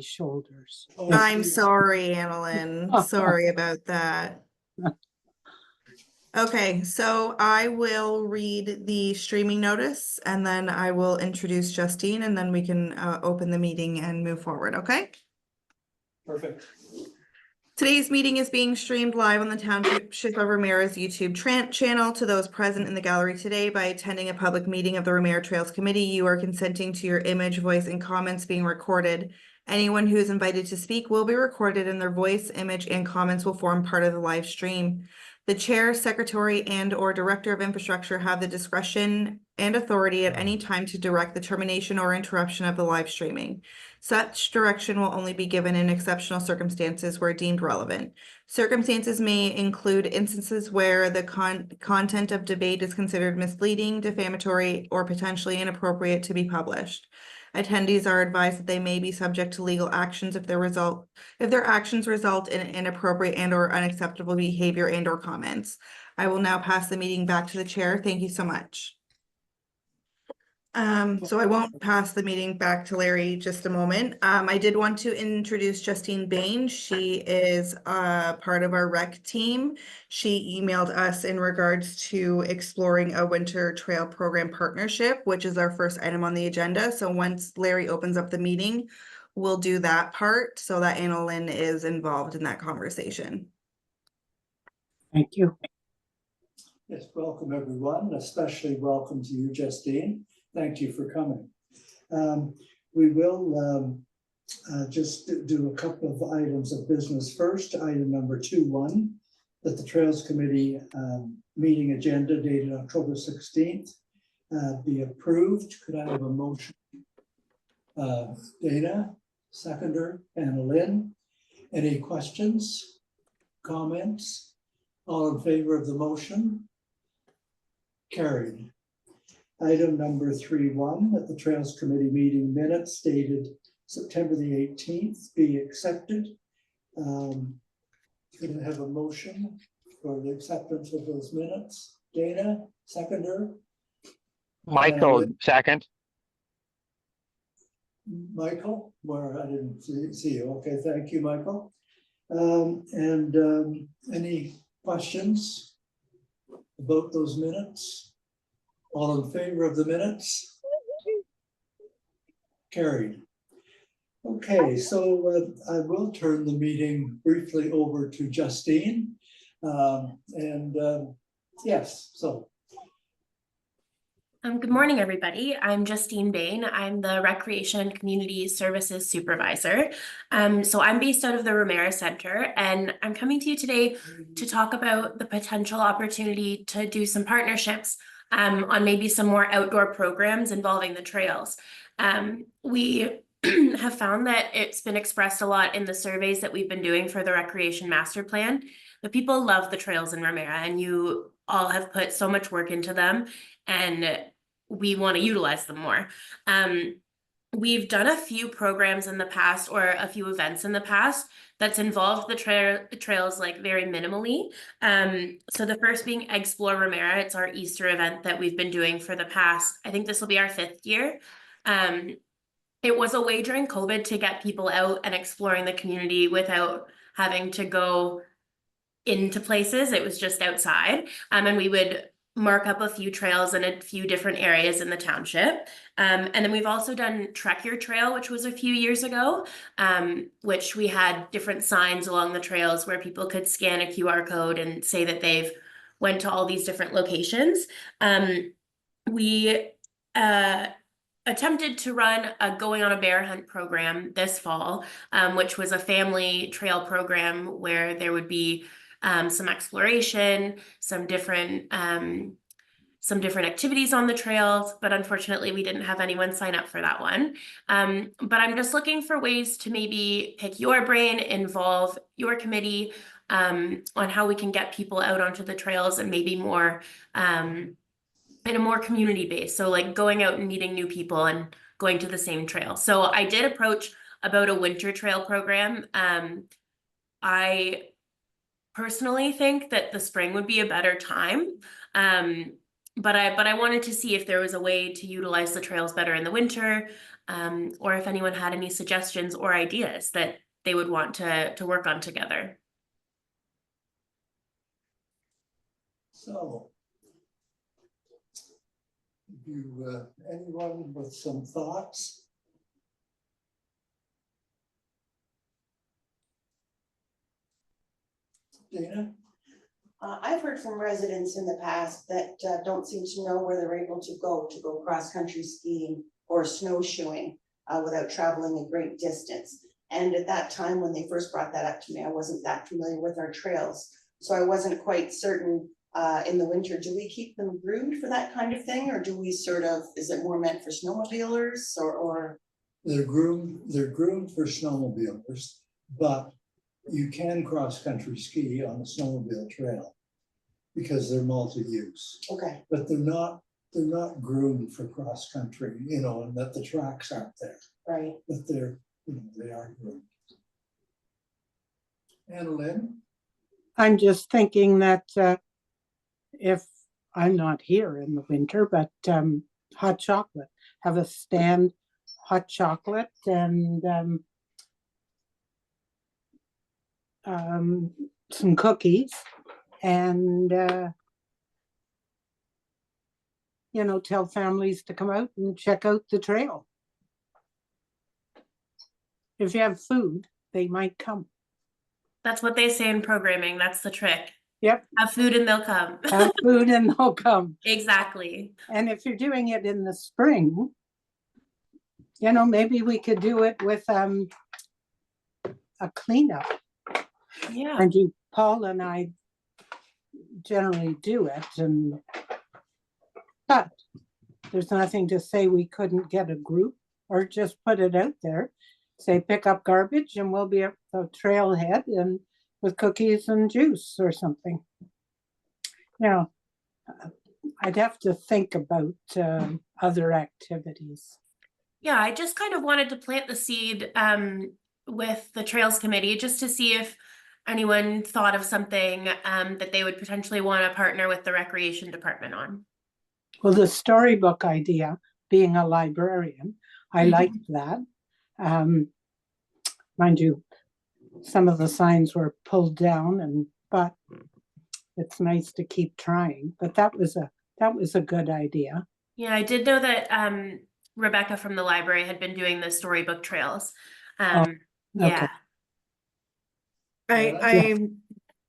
shoulders. I'm sorry, Annalyn. Sorry about that. Okay, so I will read the streaming notice and then I will introduce Justine and then we can open the meeting and move forward, okay? Perfect. Today's meeting is being streamed live on the Township of Ramara's YouTube channel. To those present in the gallery today, by attending a public meeting of the Ramara Trails Committee, you are consenting to your image, voice, and comments being recorded. Anyone who is invited to speak will be recorded and their voice, image, and comments will form part of the live stream. The chair, secretary, and/or director of infrastructure have the discretion and authority at any time to direct the termination or interruption of the live streaming. Such direction will only be given in exceptional circumstances where deemed relevant. Circumstances may include instances where the content of debate is considered misleading, defamatory, or potentially inappropriate to be published. Attendees are advised that they may be subject to legal actions if their actions result in inappropriate and/or unacceptable behavior and/or comments. I will now pass the meeting back to the chair. Thank you so much. So I won't pass the meeting back to Larry just a moment. I did want to introduce Justine Bain. She is part of our rec team. She emailed us in regards to exploring a winter trail program partnership, which is our first item on the agenda. So once Larry opens up the meeting, we'll do that part so that Annalyn is involved in that conversation. Thank you. Yes, welcome everyone, especially welcome to you, Justine. Thank you for coming. We will just do a couple of items of business first. Item number 2.1, that the Trails Committee meeting agenda dated October 16th be approved. Could I have a motion? Dana, seconder, Annalyn. Any questions, comments? All in favor of the motion? Carried. Item number 3.1, that the Trails Committee meeting minutes dated September the 18th be accepted. Could I have a motion for the acceptance of those minutes? Dana, seconder. Michael, second. Michael, where I didn't see you. Okay, thank you, Michael. Any questions about those minutes? All in favor of the minutes? Carried. Okay, so I will turn the meeting briefly over to Justine. Yes, so. Good morning, everybody. I'm Justine Bain. I'm the Recreation Community Services Supervisor. So I'm based out of the Ramara Center, and I'm coming to you today to talk about the potential opportunity to do some partnerships on maybe some more outdoor programs involving the trails. We have found that it's been expressed a lot in the surveys that we've been doing for the Recreation Master Plan. The people love the trails in Ramara, and you all have put so much work into them, and we want to utilize them more. We've done a few programs in the past, or a few events in the past, that's involved the trails like very minimally. So the first being Explore Ramara. It's our Easter event that we've been doing for the past, I think this will be our 5th year. It was a way during COVID to get people out and exploring the community without having to go into places. It was just outside. And we would mark up a few trails in a few different areas in the township. And then we've also done Trek Your Trail, which was a few years ago, which we had different signs along the trails where people could scan a QR code and say that they've went to all these different locations. We attempted to run a Going on a Bear Hunt program this fall, which was a family trail program where there would be some exploration, some different activities on the trails, but unfortunately we didn't have anyone sign up for that one. But I'm just looking for ways to maybe pick your brain, involve your committee on how we can get people out onto the trails and maybe more in a more community base. So like going out and meeting new people and going to the same trail. So I did approach about a winter trail program. I personally think that the spring would be a better time. But I wanted to see if there was a way to utilize the trails better in the winter. or if anyone had any suggestions or ideas that they would want to work on together. So, anyone with some thoughts? Dana? I've heard from residents in the past that don't seem to know where they're able to go cross-country skiing or snowshoeing without traveling a great distance. And at that time, when they first brought that up to me, I wasn't that familiar with our trails. So I wasn't quite certain in the winter, do we keep them groomed for that kind of thing? Or do we sort of, is it more meant for snowmobilers or? They're groomed for snowmobilers, but you can cross-country ski on a snowmobile trail because they're multi-use. Okay, But they're not groomed for cross-country, you know, and that the tracks aren't there, right. but they're, you know, they are groomed. And Lynn? I'm just thinking that if I'm not here in the winter, but hot chocolate, have a stand hot chocolate and some cookies and you know, tell families to come out and check out the trail. If you have food, they might come. That's what they say in programming. That's the trick. Yep. Have food and they'll come. Have food and they'll come. Exactly. And if you're doing it in the spring, you know, maybe we could do it with a cleanup. Yeah. And Paul and I generally do it, but there's nothing to say we couldn't get a group or just put it out there. Say pick up garbage and we'll be at the trailhead and with cookies and juice or something. You know, I'd have to think about other activities. Yeah, I just kind of wanted to plant the seed with the Trails Committee just to see if anyone thought of something that they would potentially want to partner with the Recreation Department on. Well, the storybook idea, being a librarian, I liked that. Mind you, some of the signs were pulled down, but it's nice to keep trying. But that was a good idea. Yeah, I did know that Rebecca from the library had been doing the storybook trails. Yeah. I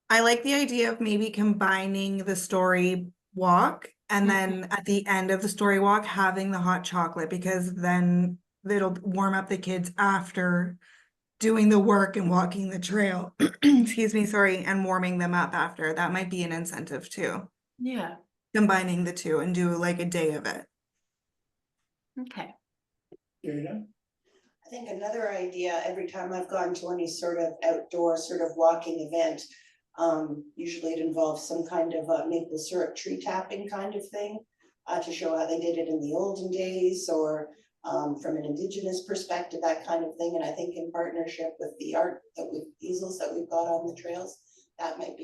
like the idea of maybe combining the story walk and then at the end of the story walk having the hot chocolate, because then it'll warm up the kids after doing the work and walking the trail. Excuse me, sorry, and warming them up after. That might be an incentive too. Yeah. Combining the two and do like a day of it. Okay. Dana? I think another idea, every time I've gone to any sort of outdoor sort of walking event, usually it involves some kind of maple syrup tree tapping kind of thing to show how they did it in the olden days, or from an Indigenous perspective, that kind of thing. And I think in partnership with the art easels that we've got on the trails, that might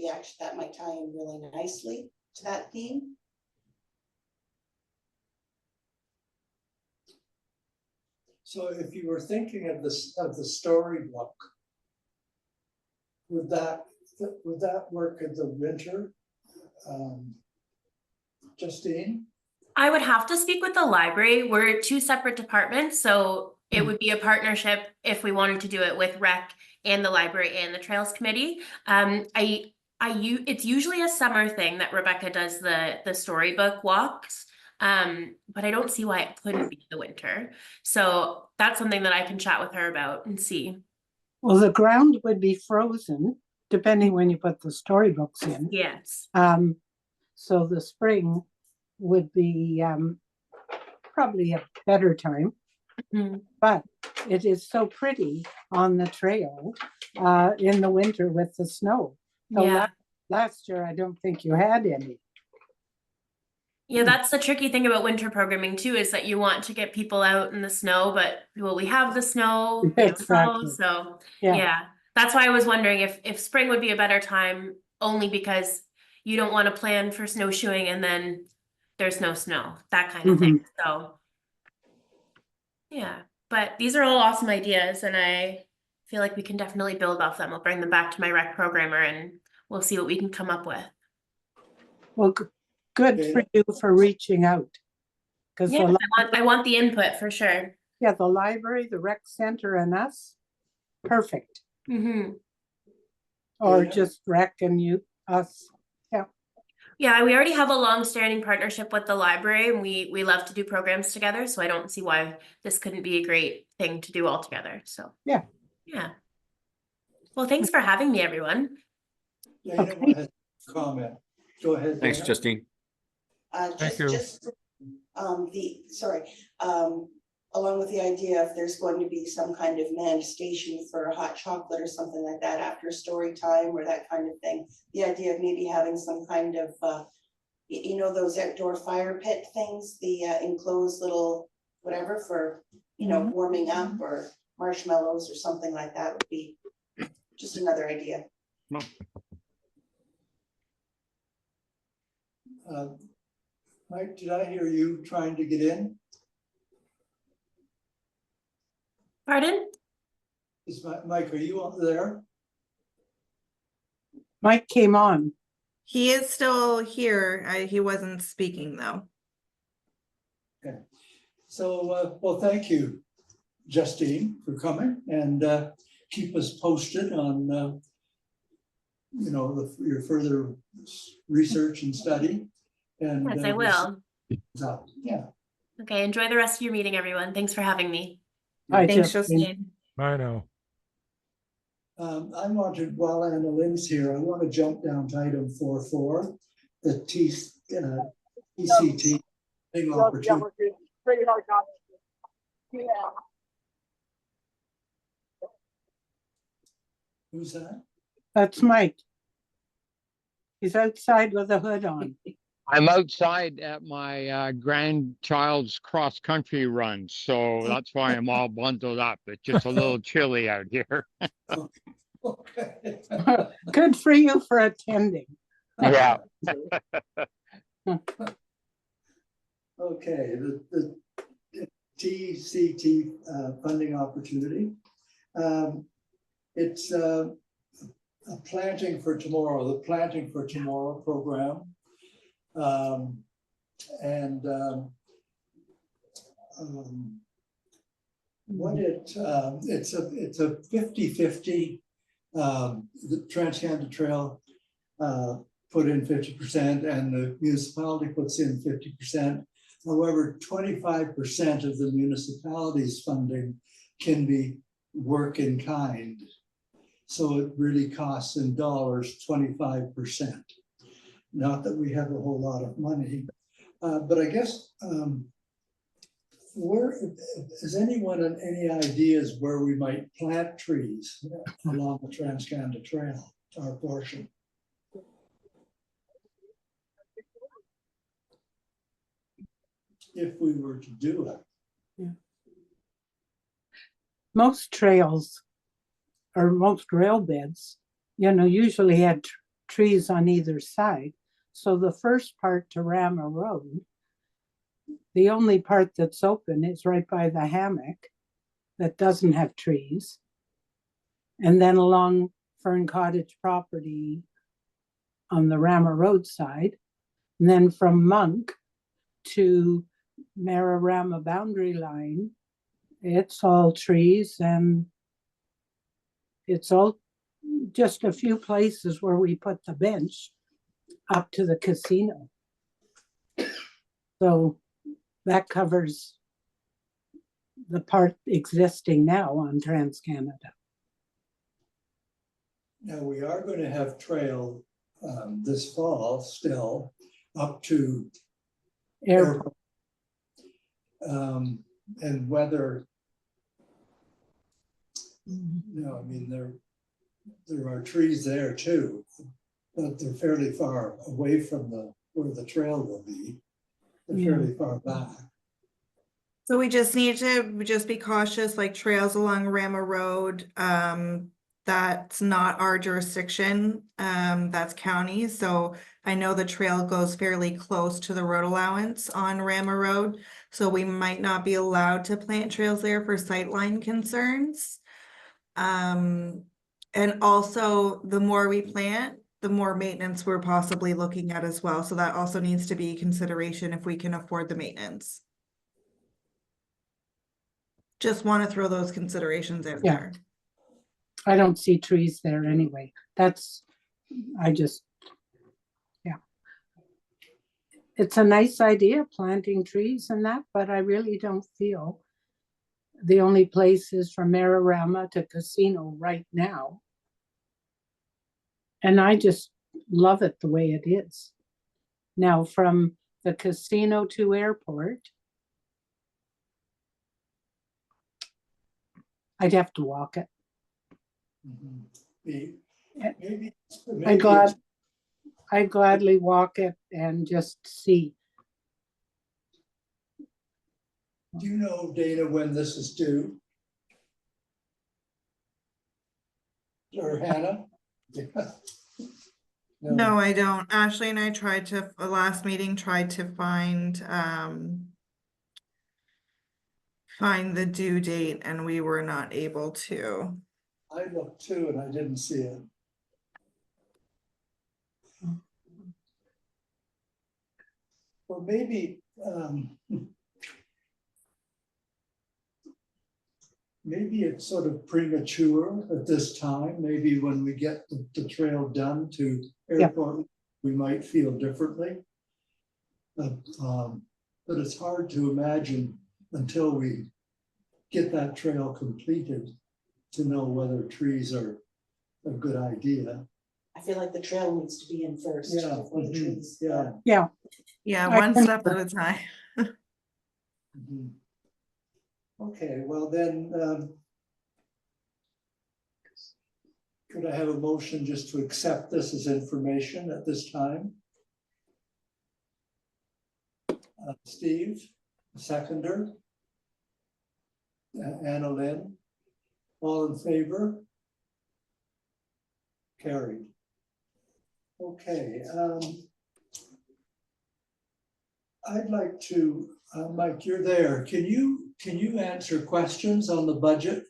tie in really nicely to that theme. So if you were thinking of the storybook, would that work in the winter? Justine? I would have to speak with the library. We're two separate departments, so it would be a partnership if we wanted to do it with Rec and the library and the Trails Committee. It's usually a summer thing that Rebecca does the storybook walks, but I don't see why it couldn't be the winter. So that's something that I can chat with her about and see. Well, the ground would be frozen depending when you put the storybooks in. Yes. So the spring would be probably a better time, but it is so pretty on the trail in the winter with the snow. So Yeah. last year, I don't think you had any. Yeah, that's the tricky thing about winter programming too, is that you want to get people out in the snow, but will we have the snow? We don't know. Exactly. So Yeah. yeah, that's why I was wondering if spring would be a better time, only because you don't want to plan for snowshoeing and then there's no snow, that kind of thing. So yeah. But these are all awesome ideas, and I feel like we can definitely build off them. I'll bring them back to my rec programmer and we'll see what we can come up with. Well, good for you for reaching out. Because Yes, I want the input for sure. yeah, the library, the rec center and us, perfect. Mm-hmm. Or Yeah. just rec and us. Yeah, we already have a long-standing partnership with the library, and we love to do programs together, so I don't see why this couldn't be a great thing to do all together. So Yeah. Well, thanks for having me, everyone. Dana Okay. has a comment. Go ahead. Thanks, Dana. Justine. Thank you. Along with the idea if there's going to be some kind of manned station for hot chocolate or something like that after story time or that kind of thing. The idea of maybe having some kind of, you know, those outdoor fire pit things, the enclosed little whatever for, you know, warming up or marshmallows or something like that would be just another idea. Mike, did I hear you trying to get in? Pardon? Mike, are you up there? Mike came on. He is still here. He wasn't speaking though. Okay. So, well, thank you, Justine, for coming and keep us posted on, you know, your further research and study. And Yes, I will. Yeah. Okay, enjoy the rest of your meeting, everyone. Thanks for having me. Thanks, Justine. I know. I wanted, while Anna Lynn's here, I want to jump down to item 4.4, the ECT thing opportunity. Who's that? That's Mike. He's outside with a hood on. I'm outside at my grandchild's cross-country run, so that's why I'm all bundled up. It's just a little chilly out here. Okay. Good for you for attending. Yeah. Okay, the TCT funding opportunity. It's a planting for tomorrow, the Planting for Tomorrow program. What it's a 50-50. The Trans-Canada Trail put in 50% and the municipality puts in 50%. However, 25% of the municipality's funding can be work in kind. So it really costs in dollars 25%. Not that we have a whole lot of money, but I guess has anyone any ideas where we might plant trees along the Trans-Canada Trail, our portion? If we were to do it. Yeah. Most trails or most rail beds, you know, usually had trees on either side. So the first part to Ramara Road, the only part that's open is right by the hammock that doesn't have trees. And then along Fern Cottage property on the Ramara Road side. And then from Monk to Mararama boundary line, it's all trees and it's all just a few places where we put the bench up to the casino. So that covers the part existing now on Trans-Canada. Now we are going to have trail this fall still up to Airport. And whether, you know, I mean, there are trees there too, but they're fairly far away from where the trail will be. They're fairly far back. So we just need to just be cautious, like trails along Rama Road. That's not our jurisdiction. That's county. So I know the trail goes fairly close to the road allowance on Rama Road. So we might not be allowed to plant trails there for sightline concerns. And also the more we plant, the more maintenance we're possibly looking at as well. So that also needs to be consideration if we can afford the maintenance. Just want to throw those considerations out Yeah. there. I don't see trees there anyway. I just, yeah. It's a nice idea, planting trees and that, but I really don't feel the only place is from Ramara to Casino right now. And I just love it the way it is. Now, from the casino to airport, I'd have to walk it. Maybe, I'd gladly walk it and just see. do you know, Dana, when this is due? Or Hannah? No, I don't. Ashley and I tried to, last meeting, tried to find the due date and we were not able to. I looked too and I didn't see it. Well, maybe maybe it's sort of premature at this time. Maybe when we get the trail done to airport, we might feel differently. But it's hard to imagine until we get that trail completed to know whether trees are a good idea. I feel like the trail needs to be in first. Yeah, before the trees. yeah. Yeah, Yeah, I one can- step at a time. Mhm. Okay, well then, could I have a motion just to accept this as information at this time? Steve, seconder. Anna Lynn, all in favor? Carried. Okay, I'd like to, Mike, you're there. Can you answer questions on the budget?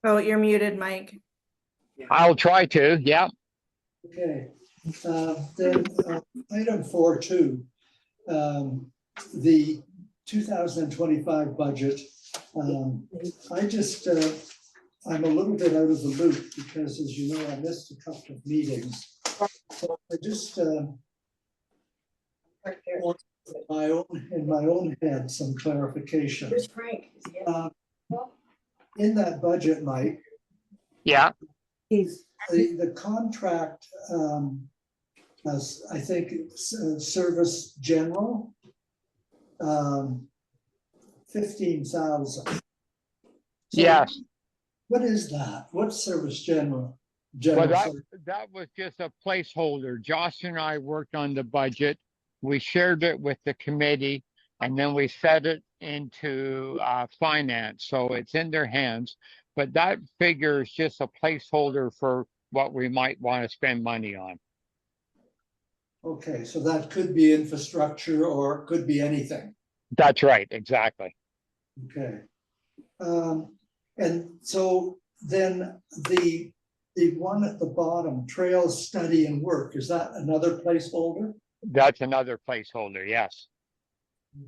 Oh, you're muted, Mike. I'll try to, yeah. Okay, then item 4.2, the 2025 budget. I'm a little bit out of the loop because, as you know, I missed a couple of meetings. So I just want in my own head some clarification. Where's Frank? Is he out? In that budget, Mike, Yeah, the contract, as I think it's service general, 15,000. So yes. what is that? What's service general? Well, General. that was just a placeholder. Josh and I worked on the budget. We shared it with the committee and then we set it into finance. So it's in their hands. But that figure is just a placeholder for what we might want to spend money on. Okay, so that could be infrastructure or it could be anything. That's right, exactly. Okay. And so then the one at the bottom, trails, study and work, is that another placeholder? That's another placeholder, yes.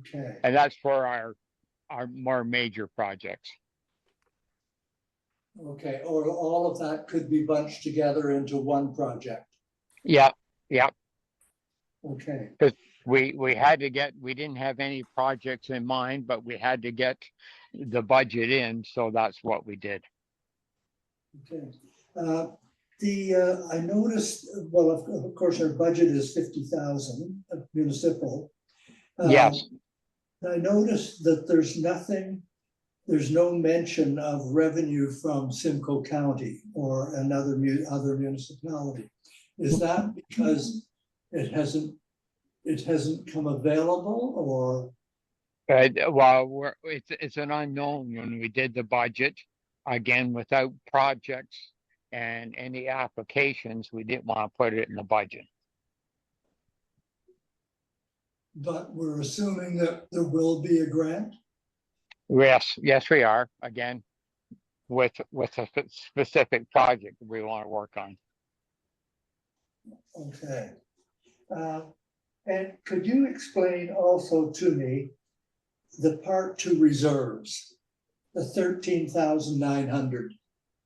Okay. And that's for our more major projects. Okay, or all of that could be bunched together into one project. Yeah, yeah. Okay. We didn't have any projects in mind, but we had to get the budget in, so that's what we did. Okay. I noticed, well, of course, our budget is 50,000 municipal. Yes. I noticed that there's no mention of revenue from Simcoe County or other municipality. Is that because it hasn't come available, or? Well, it's an unknown when we did the budget. Again, without projects and any applications, we didn't want to put it in the budget. but we're assuming that there will be a grant? Yes, we are, again, with a specific project we want to work on. Okay. And could you explain also to me the part two reserves, the 13,900?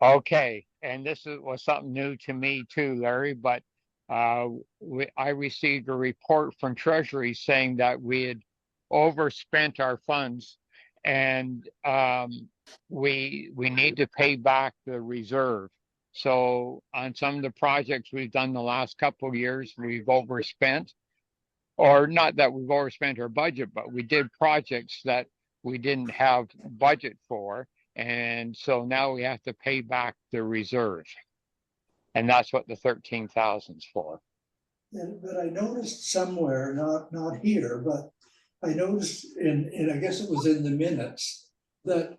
Okay, and was something new to me too, Larry, but I received a report from Treasury saying that we had overspent our funds, and we need to pay back the reserve. So on some of the projects we've done the last couple of years, we've overspent, or not that we've overspent our budget, but we did projects that we didn't have budget for. And so now we have to pay back the reserve. And that's what the 13,000 is for. But I noticed somewhere, not here, but I noticed in I guess it was in the minutes, that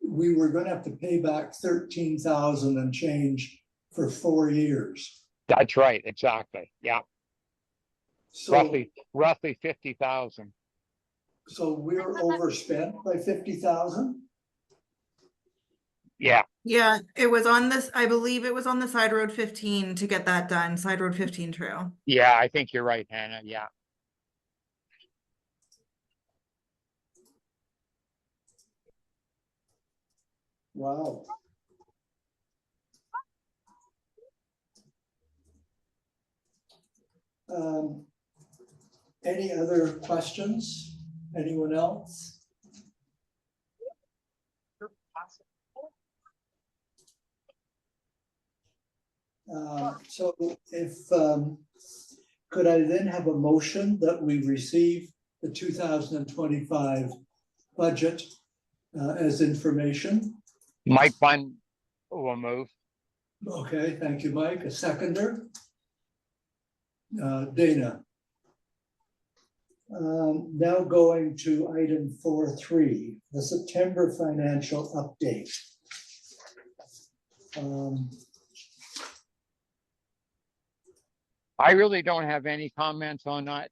we were going to have to pay back 13,000 and change for 4 years. That's right, exactly. Yeah. So roughly 50,000. So we're overspent by 50,000? Yeah. Yeah, it was on this, I believe it was on the Side Road 15 to get that done, Side Road 15 trail. Yeah, I think you're right, Hannah. Yeah. Wow. Any other questions? Anyone else? So if, could I then have a motion that we receive the 2025 budget as information? Mike Bunn will move. Okay, thank you, Mike. A seconder? Dana. Now going to item 4.3, the September financial update. I really don't have any comments on that.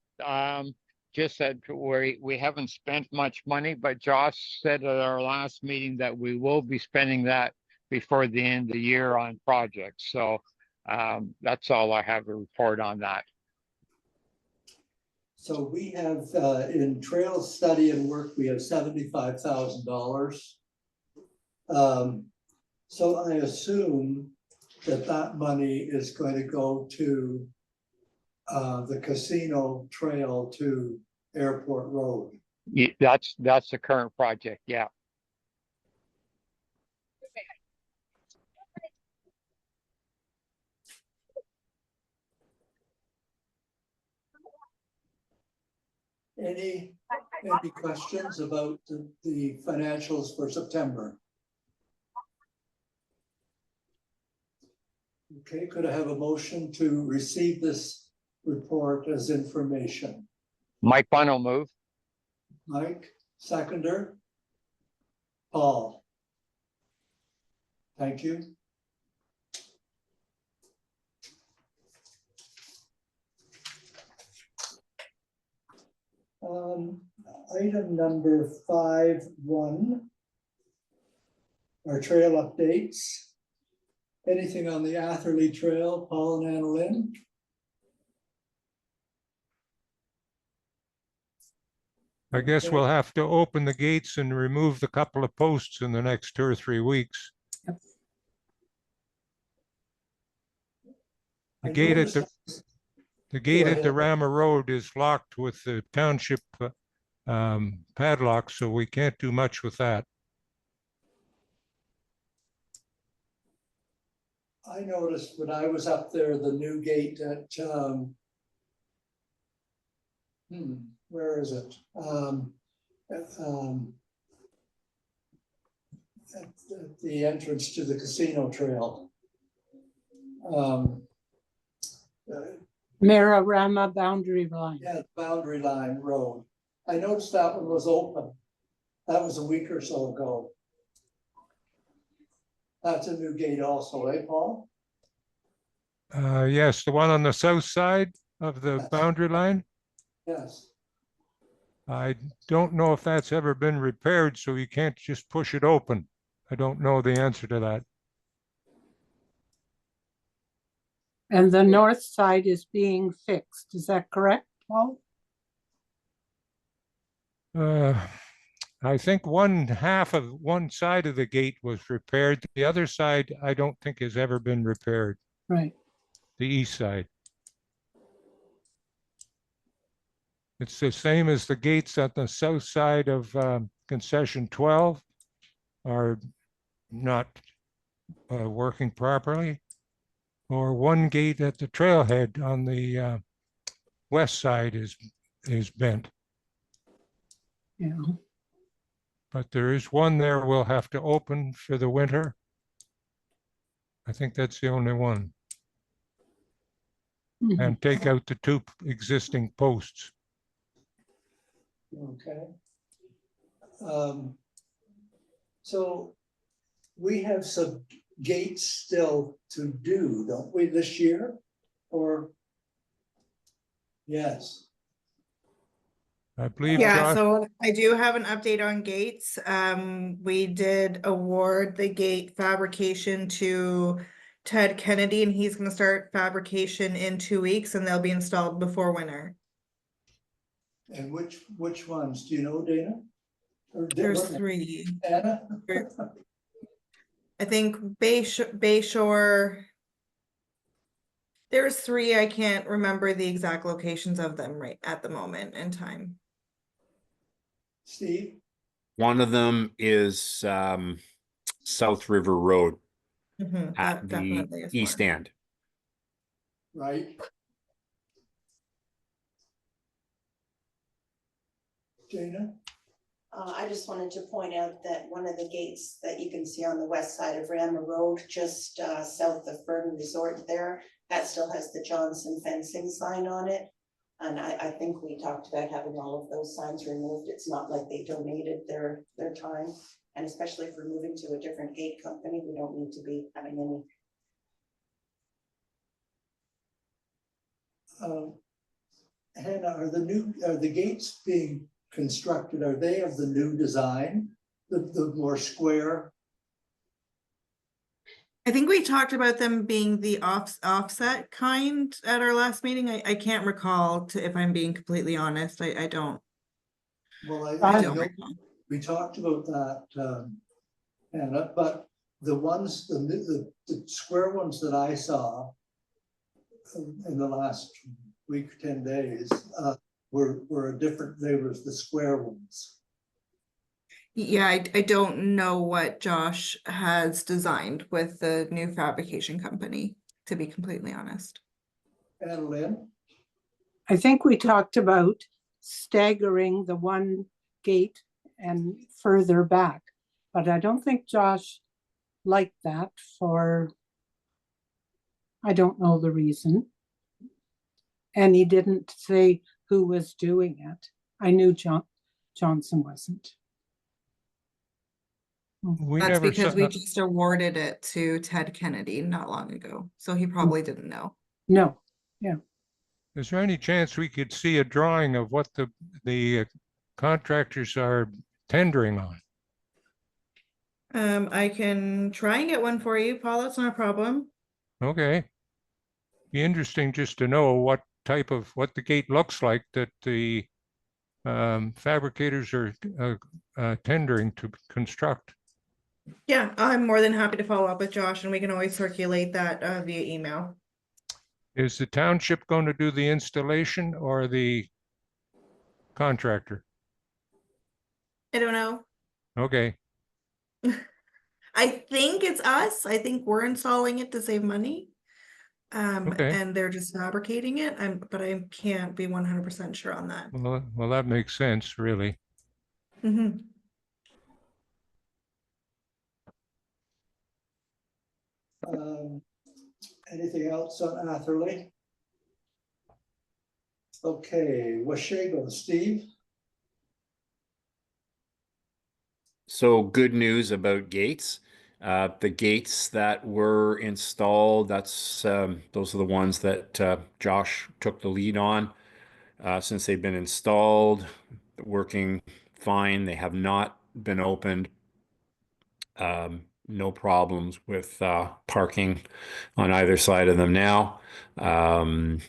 Just that we haven't spent much money, but Josh said at our last meeting that we will be spending that before the end of the year on projects. So that's all I have to report on that. So we have in trail study and work, we have $75,000. So I assume that money is going to go to the casino trail to Airport Road. That's the current project. Yeah. Any questions about the financials for September? Okay, could I have a motion to receive this report as information? Mike Bunn will move. Mike, seconder. Paul. Thank you. Item number 5.1, our trail updates. Anything on the Atherley Trail, Paul and Annalyn? I guess we'll have to open the gates and remove the couple of posts in the next 2 or 3 weeks. The gate at the Ramara Road is locked with the township padlock, so we can't do much with that. I noticed when I was up there, the new gate at, where is it? At the entrance to the casino trail. Mararama boundary line. Yeah, boundary line road. I noticed that one was open. That was a week or so ago. That's a new gate also, eh, Paul? Yes, the one on the south side of the boundary line. Yes. I don't know if that's ever been repaired, so you can't just push it open. I don't know the answer to that. And the north side is being fixed. Is that correct, Paul? I think one half of one side of the gate was repaired. The other side, I don't think has ever been repaired, Right. the east side. It's the same as the gates at the south side of concession 12 are not working properly. Or one gate at the trailhead on the west side is bent. Yeah. But there is one there we'll have to open for the winter. I think that's the only one. Mhm. And take out the two existing posts. Okay. So we have some gates still to do, don't we, this year? Or? Yes. I believe Yeah, Josh, so I do have an update on gates. We did award the gate fabrication to Ted Kennedy, and he's gonna start fabrication in 2 weeks, and they'll be installed before winter. And which ones? Do you know, Dana? Or There's what- 3. Anna? I think Bay Shore. There's 3. I can't remember the exact locations of them right at the moment in time. Steve? One of them is South River Road Mhm, at that the definitely is east one. end. Right? Dana? I just wanted to point out that one of the gates that you can see on the west side of Rammer Road, just south of Fern Resort there, that still has the Johnson fencing sign on it. And I think we talked about having all of those signs removed. It's not like they donated their time. And especially if we're moving to a different gate company, we don't need to be having any. Hannah, are the gates being constructed, are they of the new design? The more square? I think we talked about them being the offset kind at our last meeting. I can't recall, if I'm being completely honest. I don't. Well, I I don't know recall. we talked about that, Hannah, but the ones, the square ones that I saw in the last week, 10 days, were a different, they were the square ones. Yeah, I don't know what Josh has designed with the new fabrication company, to be completely honest. And Lynn? I think we talked about staggering the one gate and further back, but I don't think Josh liked that for, I don't know the reason. And he didn't say who was doing it. I knew Johnson wasn't. we That's never because saw, we just awarded it to Ted Kennedy not long ago, so he probably didn't know. No, is there any chance we could see a drawing of what the contractors are tendering on? I can try and get one for you, Paul. That's not a problem. Okay. Be interesting just to know what the gate looks like that the fabricators are tendering to construct. Yeah, I'm more than happy to follow up with Josh, and we can always circulate that via email. Is the township going to do the installation or the contractor? I don't know. Okay, I think it's us. I think we're installing it to save money. Okay. And they're just fabricating it. But I can't be 100% sure on that. well, that makes sense, really. Mhm. Anything else on Atherley? Okay, Washago, Steve? So good news about gates. The gates that were installed, those are the ones that Josh took the lead on. Since they've been installed, working fine. They have not been opened. No problems with parking on either side of them now. And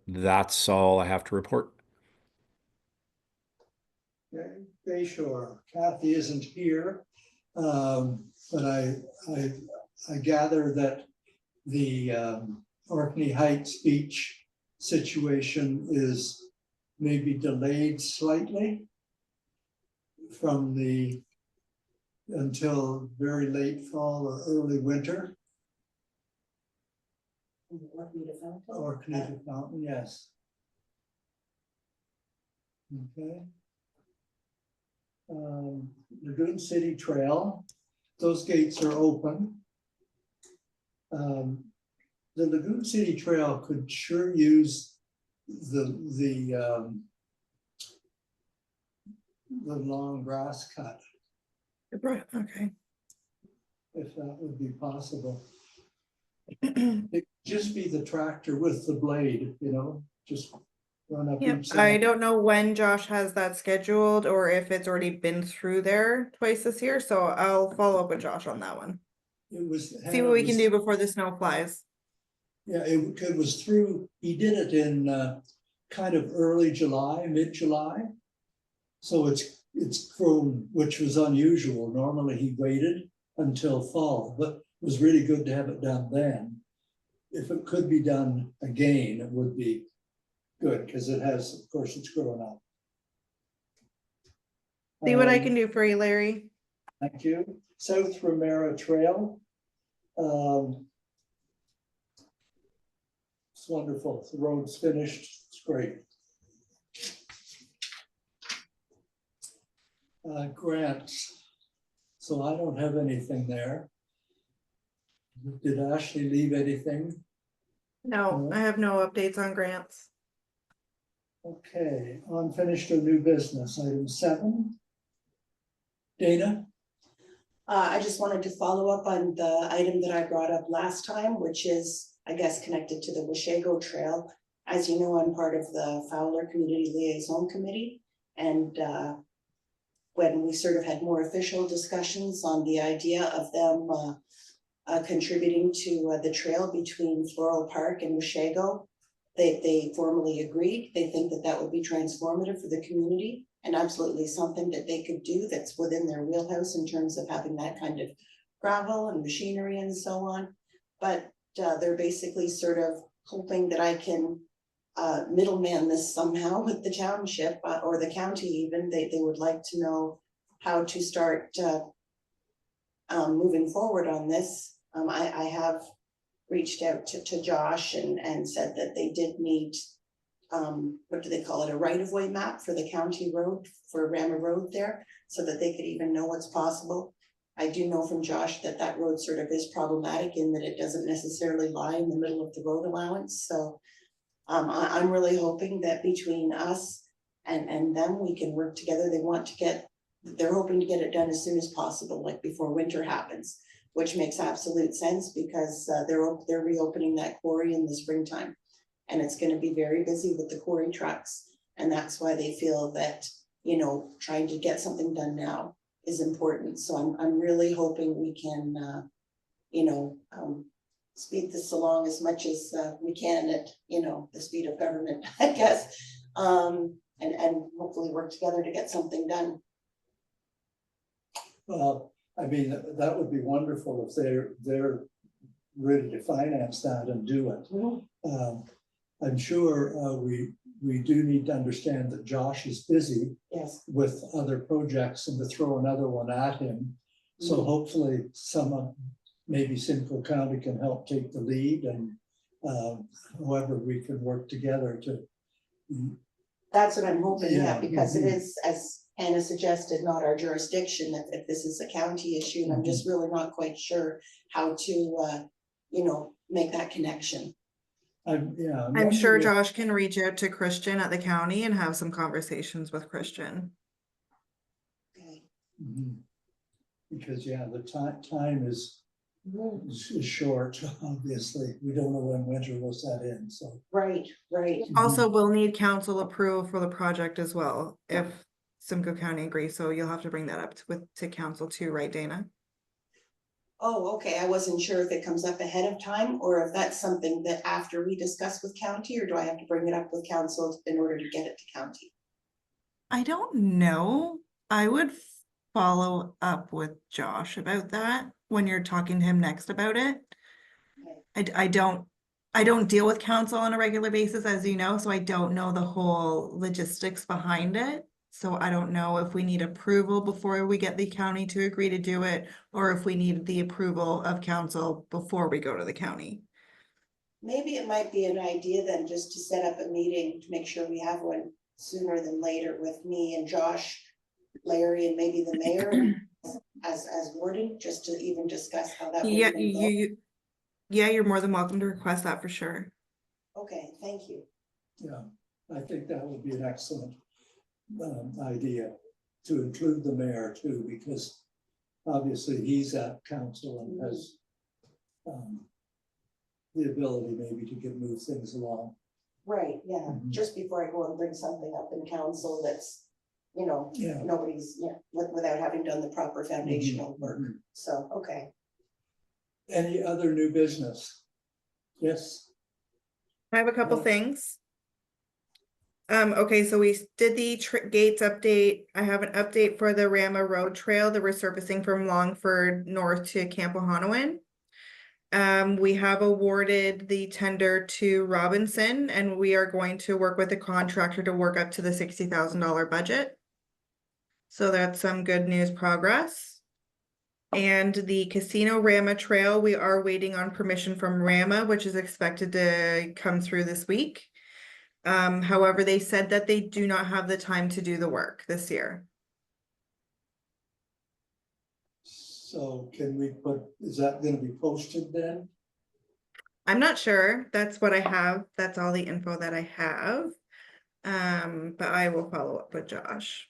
that's all I have to report. Okay, Bay Shore, Kathy isn't here, but I gather that the Orkney Heights Beach situation is maybe delayed slightly from until very late fall or early winter. Orkney to Fountain, yes. Okay. Lagoon City Trail, those gates are open. The Lagoon City Trail could sure use the long grass cut, Okay. if that would be possible. It could just be the tractor with the blade, you know, just run up Yep, each I side. don't know when Josh has that scheduled or if it's already been through there twice this year, so I'll follow up with Josh on that one. It was. See what we can do before the snow flies. Yeah, it was through, he did it in kind of early July, mid-July. So it's grown, which was unusual. Normally he waited until fall, but it was really good to have it done then. If it could be done again, it would be good, because it has, of course, it's grown up. See what I can do for you, Larry. Thank you. South Ramara Trail. It's wonderful. The road's finished. It's great. Grants. So I don't have anything there. Did Ashley leave anything? No, I have no updates on grants. Okay, unfinished or new business, item 7. Dana? I just wanted to follow up on the item that I brought up last time, which is, I guess, connected to the Washego Trail. As you know, I'm part of the Fowler Community Liaison Committee, and when we sort of had more official discussions on the idea of them contributing to the trail between Floral Park and Washego, they formally agreed. They think that that would be transformative for the community and absolutely something that they could do that's within their wheelhouse in terms of having that kind of gravel and machinery and so on. But they're basically sort of hoping that I can middleman this somehow with the township or the county even. They would like to know how to start moving forward on this. I have reached out to Josh and said that they did need, what do they call it, a right-of-way map for the county road, for Ramara Road there, so that they could even know what's possible. I do know from Josh that that road sort of is problematic in that it doesn't necessarily lie in the middle of the road allowance. So I'm really hoping that between us and them, we can work together. They're hoping to get it done as soon as possible, like before winter happens, which makes absolute sense because they're reopening that quarry in the springtime. And it's going to be very busy with the quarry trucks. And that's why they feel that, you know, trying to get something done now is important. So I'm really hoping we can, you know, speed this along as much as we can at, you know, the speed of government, I guess, and hopefully work together to get something done. Well, I mean, that would be wonderful if they're ready to finance that and do it. Mm-hmm. I'm sure we do need to understand that Josh is busy Yes. with other projects and to throw another one at him. So hopefully someone, maybe Simcoe County can help take the lead, and however we can work together to. That's what I'm hoping, yeah, Yeah, because it mhm. is, as Hannah suggested, not our jurisdiction, if this is a county issue, and I'm just really not quite sure how to, you know, make that connection. I'm I'm sure wondering if- Josh can reach out to Christian at the county and have some conversations with Christian. Okay. Mhm. Because, yeah, the time is is short, obviously. We don't know when winter will set in, so. Right, right. Also, we'll need council approval for the project as well, if Simcoe County agrees, so you'll have to bring that up to council too, right, Dana? Oh, okay, I wasn't sure if it comes up ahead of time or if that's something that after we discuss with county, or do I have to bring it up with council in order to get it to county? I don't know. I would follow up with Josh about that when you're talking to him next about it. I don't deal with council on a regular basis, as you know, so I don't know the whole logistics behind it. So I don't know if we need approval before we get the county to agree to do it, or if we need the approval of council before we go to the county. Maybe it might be an idea then just to set up a meeting to make sure we have one sooner than later with me and Josh, Larry, and maybe the mayor as warden, just to even discuss how that. Yeah, would go. Yeah, you're more than welcome to request that for sure. Okay, thank you. Yeah, I think that would be an excellent idea to include the mayor too, because obviously he's at council and has the ability maybe to move things along. Right, yeah, Mhm. just before I go and bring something up in council that's, Yeah. nobody's, without having done the proper foundational work. Mhm. So, okay. Any other new business? Yes, I have a couple Yeah. things. Okay, so we did the gates update. I have an update for the Rama Road Trail, the resurfacing from Longford north to Camp Ohanawan. We have awarded the tender to Robinson, and we are going to work with the contractor to work up to the $60,000 budget. So that's some good news progress. And the Casino Rama Trail, we are waiting on permission from Rama, which is expected to come through this week. However, they said that they do not have the time to do the work this year. so can we is that gonna be posted then? I'm not sure. That's what I have. That's all the info that I have. But I will follow up with Josh.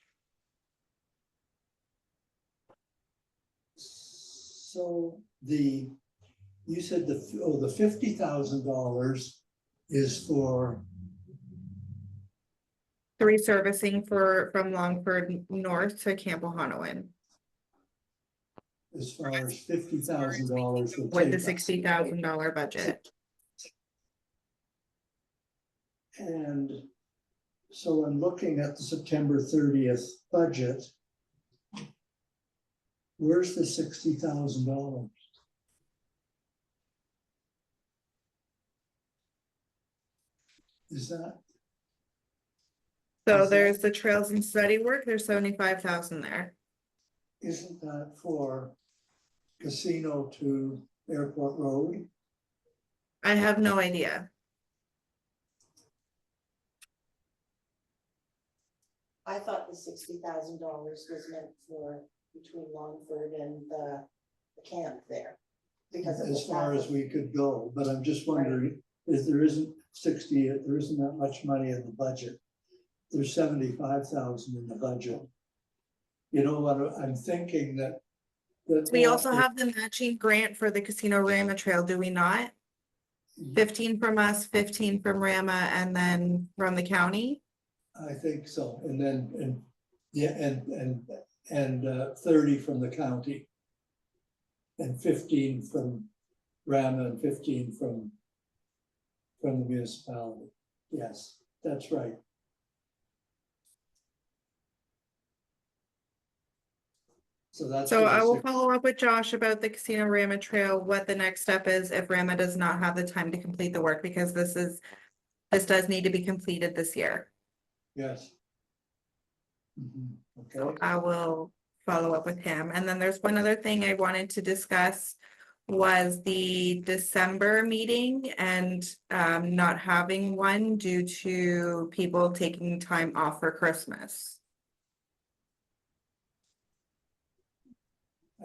So you said the $50,000 is for, The resurfacing from Longford North to Camp Ohanawan as far as $50,000 will with take the us. $60,000 budget. And so I'm looking at the September 30th budget. Where's the $60,000? Is that? So Is that- there's the trails and study work. There's 75,000 there. Isn't that for Casino to Airport Road? I have no idea. I thought the $60,000 was meant for between Longford and the camp there. Because it As was far as we could go, but I'm just wondering, if there isn't that much money in the budget. There's 75,000 in the budget. You know what, I'm thinking that. We also have the matching grant for the Casino Rama Trail, do we not? 15 from us, 15 from Rama, and then from the county. I think so, and then, and 30 from the county. And 15 from Rama and 15 from the municipality. Yes, that's right. So that's. So what I will said. follow up with Josh about the Casino Rama Trail, what the next step is if Rama does not have the time to complete the work, because this does need to be completed this year. Yes. Mhm, So okay, I will follow up with him. And then there's one other thing I wanted to discuss was the December meeting and not having one due to people taking time off for Christmas.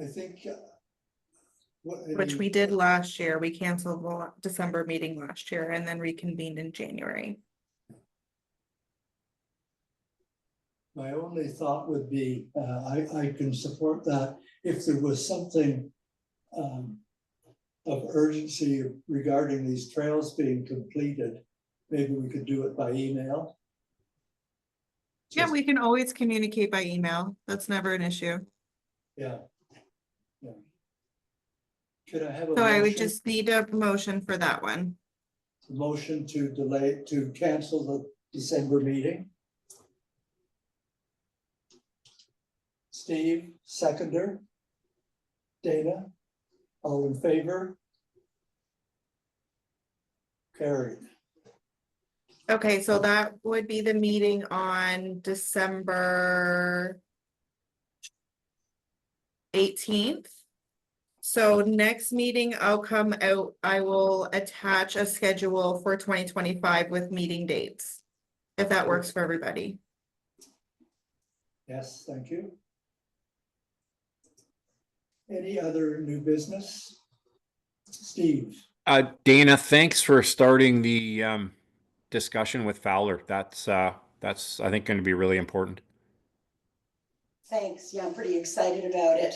I think. Which we did last year. We canceled the December meeting last year and then reconvened in January. My only thought would be, I can support that if there was something of urgency regarding these trails being completed, maybe we could do it by email. Yeah, Just- we can always communicate by email. That's never an issue. Yeah. Yeah. Could I have a So I would motion, just need a motion for that one. motion to delay, to cancel the December meeting? Steve, seconder. Dana, all in favor? Carried. Okay, so that would be the meeting on December 18th. So next meeting, I'll come out, I will attach a schedule for 2025 with meeting dates. If that works for everybody. Yes, thank you. Any other new business? Steve, Dana, thanks for starting the discussion with Fowler. That's I think going to be really important. Thanks, yeah, I'm pretty excited about it.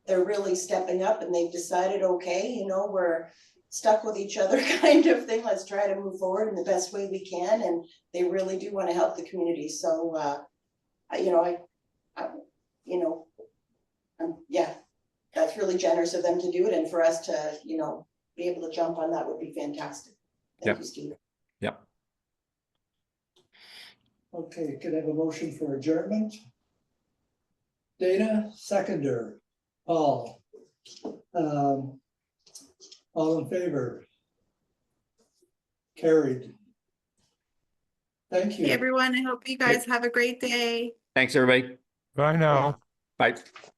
They're really stepping up and they've decided, okay, you know, we're stuck with each other kind of thing. Let's try to move forward in the best way we can. And they really do want to help the community. So, yeah, that's really generous of them to do it. And for us to, be able to jump on that would be fantastic. Thank you, Steve. Yep. okay, could I have a motion for adjournment? Dana, seconder. Paul. All in favor? Carried. Thank Hey, you. everyone, I hope you guys have a great day. Thanks, everybody. Bye now. Bye.